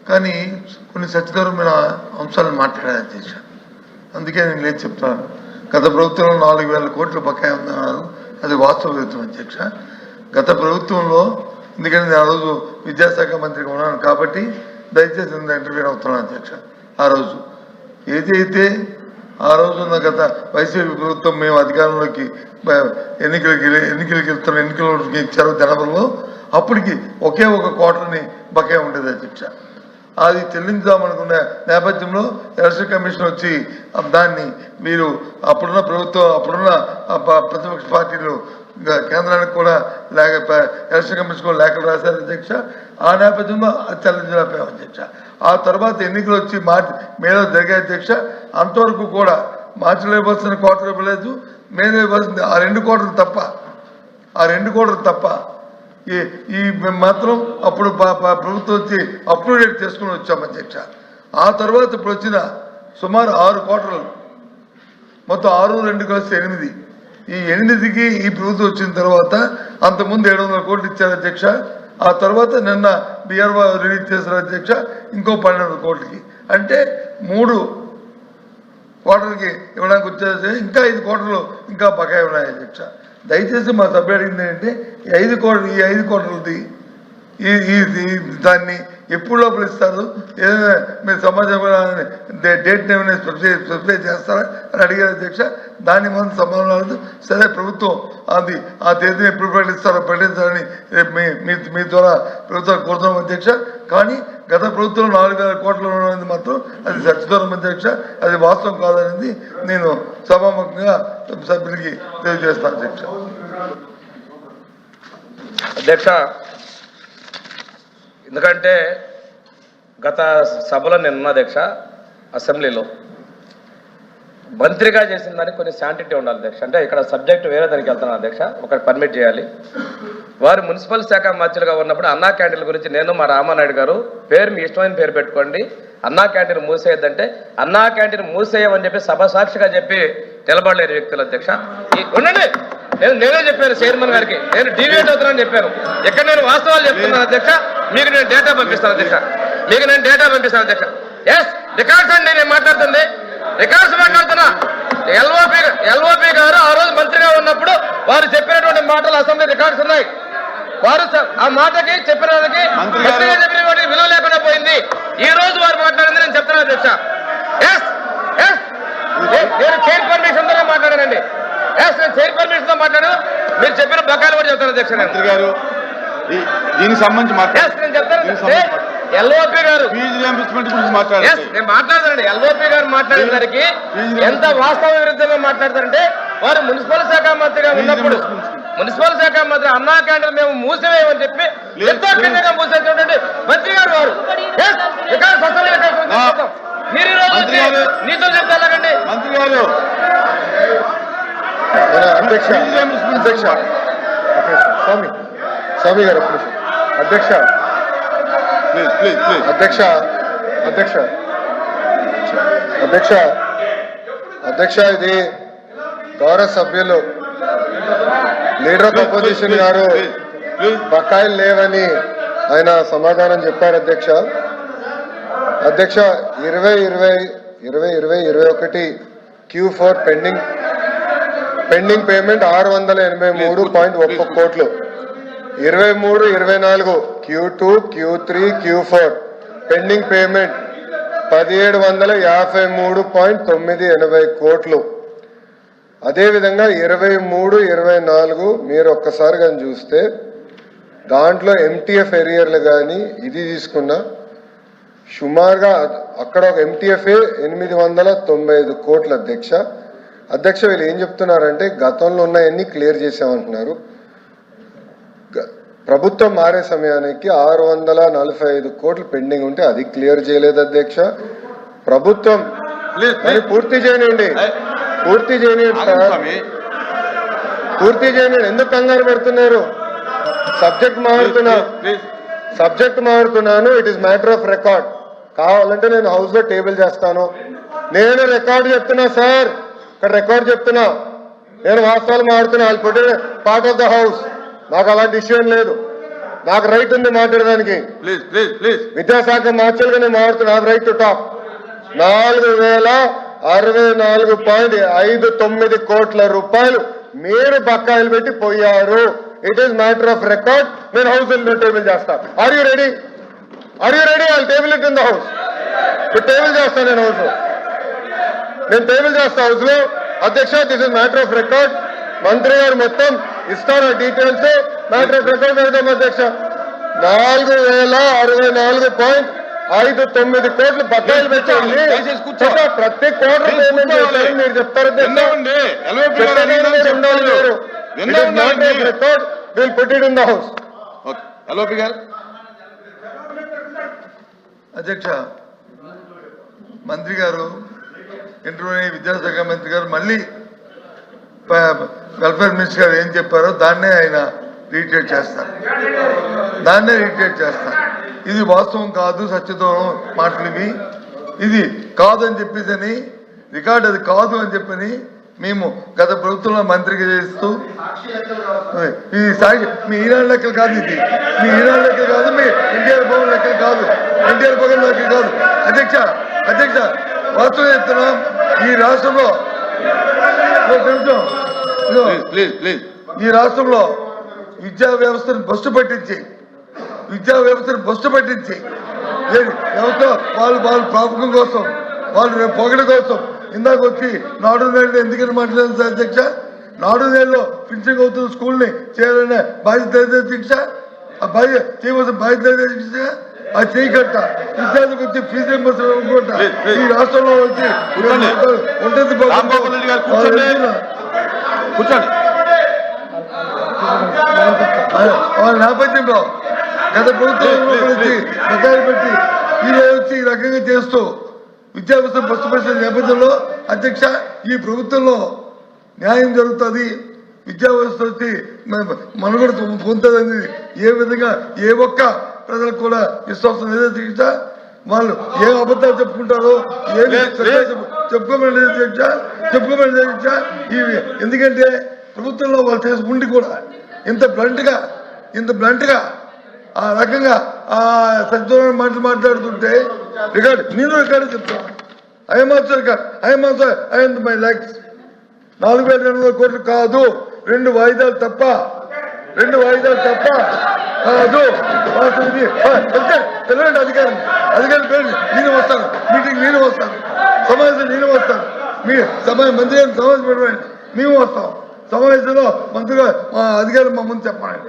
కానీ కొన్ని సత్యదూరమైన అంశాలను మాట్లాడారు అధ్యక్ష. అందుకే నేను లేదు చెప్తున్నాను. గత ప్రభుత్వంలో 4,000 కోట్లు బకాయి ఉందన్నారు. అది వాస్తవ విరుద్ధం అధ్యక్ష. గత ప్రభుత్వంలో ఎందుకంటే నేను ఆ రోజు విద్యాశాఖ మంత్రిగా ఉన్నాను కాబట్టి దయచేసి ఇంటర్వ్యూ అవుతున్నాను అధ్యక్ష. ఆ రోజు ఏదైతే ఆ రోజున్న గత వైసీపీ ప్రభుత్వం మేము అధికారంలోకి ఎన్నికలకి వెళ్తున్న ఎన్నికలకి ఇచ్చారు జనవరిలో, అప్పటికి ఒకే ఒక కోట్లని బకాయి ఉండేది అధ్యక్ష. అది చెల్లించామనుకున్న నేపథ్యంలో ఎలక్షన్ కమిషన్ వచ్చి దాన్ని మీరు అప్పుడున్న ప్రభుత్వం అప్పుడున్న ప్రతిపక్ష పార్టీలు కేంద్రానికి కూడా ఎలక్షన్ కమిషన్ కూడా లేఖలు రాశారు అధ్యక్ష. ఆ నేపథ్యంలో అది చెల్లించలేకపోయాం అధ్యక్ష. ఆ తర్వాత ఎన్నికలు వచ్చి మేలో జరిగాయి అధ్యక్ష. అంతవరకు కూడా మార్చిలో ఇవ్వాల్సిన కోట్లు ఇవ్వలేదు, మేలో ఇవ్వాల్సింది ఆ 2 కోట్లు తప్ప ఈ మాత్రం అప్పుడు ప్రభుత్వం వచ్చి అప్రూవ్ చేసుకుని వచ్చాం అధ్యక్ష. ఆ తర్వాత ఇప్పుడు వచ్చిన సుమారు 6 కోట్లు, మొత్తం 6, 2 కలిసి 8. ఈ 8కి ఈ ప్రభుత్వం వచ్చిన తర్వాత అంతకుముందు 700 కోట్లు ఇచ్చారు అధ్యక్ష. ఆ తర్వాత నిన్న బీఆర్ఓ రిలీజ్ చేశారు అధ్యక్ష ఇంకో 1200 కోట్లకి. అంటే 3 కోట్లకి ఇవ్వడానికి వచ్చేసి ఇంకా 5 కోట్లు ఇంకా బకాయి ఉన్నాయి అధ్యక్ష. దయచేసి మా సభ్యుడు అడిగింది ఏంటంటే ఈ 5 కోట్లది దాన్ని ఎప్పుడు లోపల ఇస్తారు, ఏదైనా మీరు సమాజం డేట్ ఏమైనా స్పెసిఫై చేస్తారా అని అడిగారు అధ్యక్ష. దాని మంది సమాధానం రాలేదు. సరే ప్రభుత్వం అది ఆ తేదీని ఎప్పుడు ప్రకటించాలని మీ ద్వారా ప్రభుత్వాన్ని కోరుతున్నాం అధ్యక్ష. కానీ గత ప్రభుత్వం 4,000 కోట్లు ఉన్నది మాత్రం అది సత్యదూరం అధ్యక్ష. అది వాస్తవం కాదనేది నేను సభాముఖంగా సభ్యులకి తెలియజేస్తాను అధ్యక్ష. అధ్యక్ష, ఎందుకంటే గత సభలో నేను అధ్యక్ష అసెంబ్లీలో మంత్రిగా చేసిన దానికి కొన్ని శాంటిటీ ఉండాలి అధ్యక్ష. అంటే ఇక్కడ సబ్జెక్ట్ వేరే దానికి వెళ్తున్నాను అధ్యక్ష, ఒకటి పర్మిట్ చేయాలి. వారు మున్సిపల్ శాఖ మంత్రులుగా ఉన్నప్పుడు అన్నా క్యాంటీన్ల గురించి నేను మా రామానాయుడు గారు పేరు మీ ఇష్టమైన పేరు పెట్టుకోండి, అన్నా క్యాంటీన్ మూసేయద్దంటే అన్నా క్యాంటీన్ మూసేయమని చెప్పి సభ సాక్షిగా చెప్పి నిలబడలేని వ్యక్తులు అధ్యక్ష. ఉండండి, నేనే చెప్పాను చైర్మన్ గారికి, నేను డివేట్ అవుతున్నానని చెప్పాను. ఇక్కడ నేను వాస్తవాలు చెప్తున్నాను అధ్యక్ష. మీకు నేను డేటా పంపిస్తాను అధ్యక్ష. ఎస్ రికార్డ్స్ అండి, నేను మాట్లాడుతుంది రికార్డ్స్ మాట్లాడుతున్నా. ఎల్ఓపి గారు ఆ రోజు మంత్రిగా ఉన్నప్పుడు వారు చెప్పినటువంటి మాటలు అసెంబ్లీ రికార్డ్స్ ఉన్నాయి. వారు ఆ మాటకి చెప్పిన వాటికి విలువ లేకుండా పోయింది. ఈ రోజు వారు మాట్లాడింది నేను చెప్తున్నాను అధ్యక్ష. నేను చైర్ పర్మిషన్ తో మాట్లాడానండి. నేను చైర్ పర్మిషన్ తో మాట్లాడాను. మీరు చెప్పిన బకాయిలు కూడా చెప్తాను అధ్యక్ష. దీనికి సంబంధించి నేను చెప్తాను. ఎల్ఓపి గారు నేను మాట్లాడతానండి. ఎల్ఓపి గారు మాట్లాడేసరికి ఎంత వాస్తవ విరుద్ధంగా మాట్లాడతారంటే వారు మున్సిపల్ శాఖ మంత్రిగా ఉన్నప్పుడు మున్సిపల్ శాఖ మంత్రి అన్నా క్యాంటీన్ మేము మూసివేయమని చెప్పి ఎంతో కిందగా మూసేసినటువంటి మంత్రి గారు వారు. మీరు నీతో చెప్తే ఎలాగండి మంత్రి గారు? స్వామి గారు అధ్యక్ష ఇది గౌరవ సభ్యులు లీడర్ ఆఫ్ అపోజిషన్ గారు బకాయిలు లేవని ఆయన సమాధానం చెప్పారు అధ్యక్ష. 2020-21 Q4 పెండింగ్ పేమెంట్ 683.1 కోట్లు. 23-24 Q2, Q3, Q4 pending payment 1753.980 కోట్లు. అదేవిధంగా 23-24 మీరు ఒక్కసారి కానీ చూస్తే దాంట్లో MTF ఎరియర్లు కానీ ఇది తీసుకున్నా సుమారుగా అక్కడ ఒక MTF 895 కోట్లు అధ్యక్ష. వీళ్ళు ఏం చెప్తున్నారంటే గతంలో ఉన్నాయన్నీ క్లియర్ చేసామంటున్నారు. ప్రభుత్వం మారే సమయానికి 645 కోట్లు పెండింగ్ ఉంటే అది క్లియర్ చేయలేదు అధ్యక్ష. ప్రభుత్వం పూర్తి చేయనండి ఎందుకు కంగారు పెడుతున్నారు? సబ్జెక్ట్ మారుతున్నాను. It is matter of record. కావాలంటే నేను హౌస్ లో టేబుల్ చేస్తాను. నేను రికార్డు చెప్తున్నా సార్, ఇక్కడ రికార్డు చెప్తున్నా. నేను వాస్తవాలు మారుతున్నా. I put it part of the house. నాకు అలాంటి ఇష్యూ ఏం లేదు. నాకు రైట్ ఉంది మాట్లాడడానికి. Please please please. విద్యాశాఖ మార్చాలుగా నేను మాట్లాడుతున్నా. నాకు రైట్ టు టాక్. 4064.59 కోట్ల రూపాయలు మీరు బకాయిలు పెట్టి పోయారు. It is matter of record. నేను హౌస్ టేబుల్ చేస్తాను. Are you ready? వాళ్ళు table it in the house. Table చేస్తాను నేను హౌస్ లో. నేను టేబుల్ చేస్తా హౌస్ లో. అధ్యక్ష, this is matter of record. మంత్రి గారు మొత్తం ఇస్తారు డీటెయిల్స్. మ్యాటర్ ఆఫ్ రికార్డ్ పెడతాం అధ్యక్ష. 4064.59 కోట్లు బకాయిలు పెట్టండి. ప్రతి కోట్ల పేమెంట్ చేస్తారని మీరు చెప్తారు. Record will put it in the house. LOP గారు. అధ్యక్ష, మంత్రి గారు ఇంటర్వ్యూ విద్యాశాఖ మంత్రి గారు మళ్ళీ వెల్ఫేర్ మినిస్టర్ గారు ఏం చెప్పారో దాన్నే ఆయన రీట్రేట్ చేస్తారు. ఇది వాస్తవం కాదు, సత్యదూరం మాటలు ఇవి. ఇది కాదని చెప్పేసి రికార్డు అది కాదు అని చెప్పని మేము గత ప్రభుత్వంలో మంత్రిగా చేస్తూ ఇది సాక్షి. మీ ఈనాడు లెక్కలు కాదు, ఇది మీ ఈనాడు లెక్కలు కాదు, మీ ఎన్టీఆర్ భవన్ లెక్కలు కాదు, ఎన్టీఆర్ భవన్ లెక్కలు కాదు. అధ్యక్ష వాస్తవం చెప్తున్నాం. ఈ రాష్ట్రంలో విద్యా వ్యవస్థను బస్సు పట్టించి వ్యవస్థ వాళ్ళు ప్రాపకం కోసం, వాళ్ళు పొగడ కోసం ఇందాక వచ్చి నాడు నేలలో ఎందుకని మాట్లాడారు సార్ అధ్యక్ష? నాడు నేలలో ఫినిషింగ్ అవుతున్న స్కూల్ని చేయాలనే బాధ్యత అధ్యక్ష. ఆ బాధ్యత చేయవలసిన బాధ్యత అధ్యక్ష. అది చేయకట్ట విద్యార్థికి వచ్చి ఫీజు రింబర్స్మెంట్ అనుకుంటా ఈ రాష్ట్రంలో వచ్చి ఉంటుంది. వాళ్ళ నేపథ్యంలో గత ప్రభుత్వంలో బకాయిలు పెట్టి ఈ వచ్చి ఈ రకంగా చేస్తూ విద్యా వ్యవస్థ బస్సు నేపథ్యంలో అధ్యక్ష ఈ ప్రభుత్వంలో న్యాయం జరుగుతుంది. విద్యా వ్యవస్థ వచ్చి మనుగడ పొందుతుంది. ఏ విధంగా ఏ ఒక్క ప్రజలకు కూడా విశ్వాసం లేదో అధ్యక్ష. వాళ్ళు ఏ అబద్ధాలు చెప్పుకుంటారో ఏమి చెప్పుకోమని అధ్యక్ష. ఎందుకంటే ప్రభుత్వంలో వాళ్ళు చేసి ఉండి కూడా ఇంత బ్లంట్గా ఆ రకంగా ఆ సత్యదూరం మాట్లాడుతుంటే రికార్డు చెప్తాను. మై లైక్స్ 4,200 కోట్లు కాదు, 2 వాయిదాలు తప్ప కాదు. తెలియండి అధికారం పేరు నేను వస్తాను, మీటింగ్ నేను వస్తాను, సమావేశం నేను వస్తాను, మీ మంత్రి గారిని సమావేశం పెట్టండి, మేము వస్తాం. సమావేశంలో మంత్రిగా మా అధికారులు మా ముందు చెప్పండి,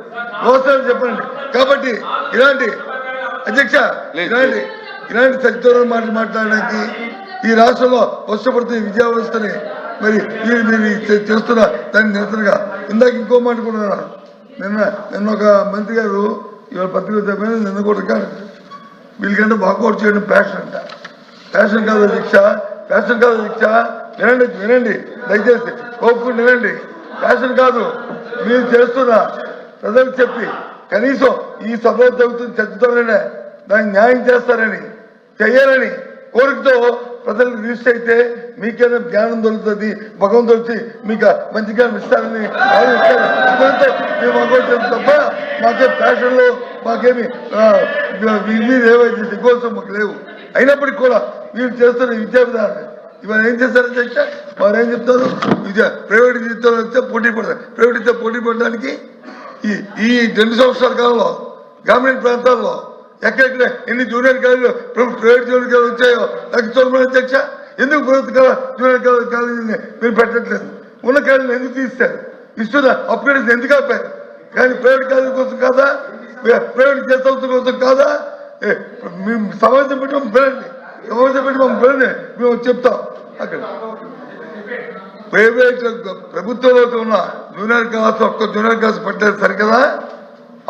వస్తారని చెప్పండి. కాబట్టి ఇలాంటి అధ్యక్ష ఇలాంటి సత్యదూరం మాట్లాడడానికి ఈ రాష్ట్రంలో కష్టపడుతున్న విద్యా వ్యవస్థని మరి మీరు చేస్తున్న దాన్ని నిరసనగా ఇందాక ఇంకో మాట కూడా నిన్న ఒక మంత్రి గారు ఇవాళ పత్రిక చెప్పిన నిన్న కూడా వీళ్ళకంటే వాకౌట్ చేయడం ప్యాషన్ కాదు అధ్యక్ష. వినండి దయచేసి కోపుకుని వినండి. ప్యాషన్ కాదు, మీరు చేస్తున్న ప్రజలకు చెప్పి కనీసం ఈ సభలో జరుగుతున్న చర్చతోనే దానికి న్యాయం చేయాలని కోరికతో ప్రజలకు రిజిస్టర్ అయితే మీకేదో జ్ఞానం దొరుకుతుంది, భగవంతుడు వచ్చి మీకు మంచి జ్ఞానం ఇస్తారని మేము అనుకుంటాం తప్ప మాకేం ప్యాషన్లో మాకేమి ఏవైతే దిగ్గోసం మాకు లేవు. అయినప్పటికీ కూడా వీళ్ళు చేస్తున్న విద్యా విధానం ఇవాళ ఏం చేస్తారని చెప్తే వారు ఏం చెప్తారు, ప్రైవేట్ జీవితంలో వస్తే పోటీ పడతారు. ప్రైవేట్ పోటీ పడడానికి ఈ 2 సంవత్సరాల కాలంలో గ్రామీణ ప్రాంతాల్లో ఎక్కడెక్కడ ఎన్ని జూనియర్ కాలేజీలు ప్రైవేట్ జూనియర్ కాలేజీలు వచ్చాయో నాకు చూడమని అధ్యక్ష. ఎందుకు ప్రభుత్వ జూనియర్ కాలేజీని మీరు పెట్టట్లేదు? ఉన్న కాలేజీని ఎందుకు తీస్తారు? ఇస్తున్న అప్గ్రేడేషన్ ఎందుకు ఆపారు? కానీ ప్రైవేట్ కాలేజీ కోసం కాదా, ప్రైవేట్ సంస్థల కోసం కాదా? మేము సమావేశం పెట్టి మమ్మల్ని పిలండి, మేము చెప్తాం. అక్కడ ప్రైవేట్ ప్రభుత్వంలో ఉన్న జూనియర్ క్లాస్ ఒక్క జూనియర్ క్లాస్ పట్టారు సరికదా?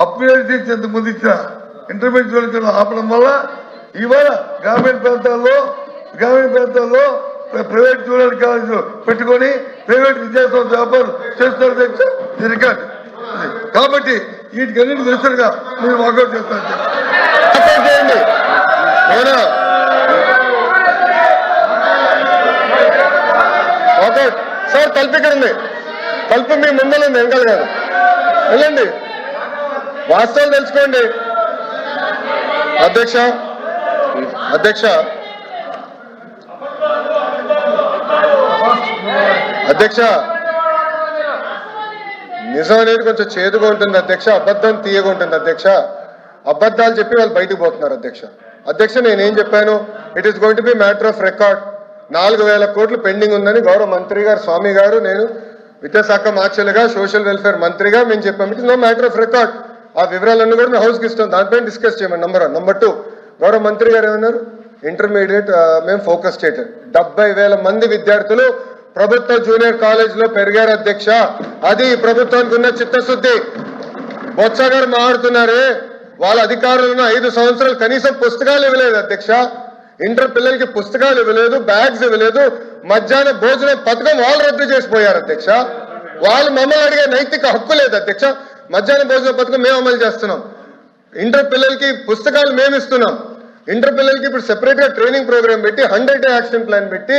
అప్గ్రేడ్ చేసి ఎంతమంది ఇచ్చిన ఇంటర్మీడియట్ ఆపడం వల్ల ఇవాళ గ్రామీణ ప్రాంతాల్లో ప్రైవేట్ జూనియర్ కాలేజీలు పెట్టుకొని ప్రైవేట్ విద్యాసంస్థ వ్యాపారం చేస్తున్నారు రికార్డు. కాబట్టి వీటికన్నిటి నిరసనగా మీరు వాకౌట్ చేస్తారు. సార్ తలుపు ఇక్కడ ఉంది, తలుపు మీ ముందర ఉంది, వెనకాల కాదు. వెళ్ళండి వాస్తవాలు తెలుసుకోండి. అధ్యక్ష అధ్యక్ష అధ్యక్ష నిజం అనేది కొంచెం చేదుగా ఉంటుంది అధ్యక్ష, అబద్ధం తీయగా ఉంటుంది అధ్యక్ష. అబద్ధాలు చెప్పి వాళ్ళు బయటకు పోతున్నారు అధ్యక్ష. అధ్యక్ష నేనేం చెప్పాను, it is going to be matter of record. 4,000 కోట్లు పెండింగ్ ఉందని గౌరవ మంత్రి గారు స్వామి గారు, నేను విద్యాశాఖ మార్చులుగా సోషల్ వెల్ఫేర్ మంత్రిగా మేము చెప్పాము. It is no matter of record. ఆ వివరాలన్నీ కూడా మేము హౌస్కి ఇస్తాం, దానిపైన డిస్కస్ చేయమని. నెంబర్ 1. నెంబర్ 2, గౌరవ మంత్రి గారు ఏమన్నారు, ఇంటర్మీడియట్ మేము ఫోకస్ చేయటం 70,000 మంది విద్యార్థులు ప్రభుత్వ జూనియర్ కాలేజ్ లో పెరిగారు అధ్యక్ష. అది ప్రభుత్వానికి ఉన్న చిత్తశుద్ధి. బొత్స గారు మాట్లాడుతున్నారే, వాళ్ళ అధికారులను 5 సంవత్సరాలు కనీసం పుస్తకాలు ఇవ్వలేదు అధ్యక్ష. ఇంటర్ పిల్లలకి పుస్తకాలు ఇవ్వలేదు, బ్యాగ్స్ ఇవ్వలేదు, మధ్యాహ్న భోజన పథకం వాళ్ళు రద్దు చేసిపోయారు అధ్యక్ష. వాళ్ళు మమ్మల్ని అడిగే నైతిక హక్కు లేదు అధ్యక్ష. మధ్యాహ్న భోజన పథకం మేము అమలు చేస్తున్నాం, ఇంటర్ పిల్లలకి పుస్తకాలు మేము ఇస్తున్నాం. ఇంటర్ పిల్లలకి ఇప్పుడు సెపరేట్ గా ట్రైనింగ్ ప్రోగ్రామ్ పెట్టి 100-day యాక్షన్ ప్లాన్ పెట్టి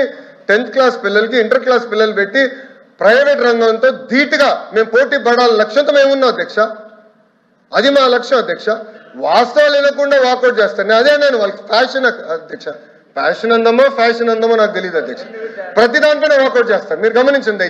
10th క్లాస్ పిల్లలకి, ఇంటర్ క్లాస్ పిల్లలు పెట్టి ప్రైవేట్ రంగంతో ధీటుగా మేము పోటీ పడాలని లక్ష్యంతో మేము ఉన్నాం అధ్యక్ష. అది మా లక్ష్యం అధ్యక్ష. వాస్తవాలు వినకుండా వాకౌట్ చేస్తాను. అదే నేను వాళ్ళకి ఫ్యాషన్ అధ్యక్ష, ఫ్యాషన్ అందమో ఫ్యాషన్ అందమో నాకు తెలియదు అధ్యక్ష. ప్రతి దానిపైన వాకౌట్ చేస్తాను, మీరు గమనించండి.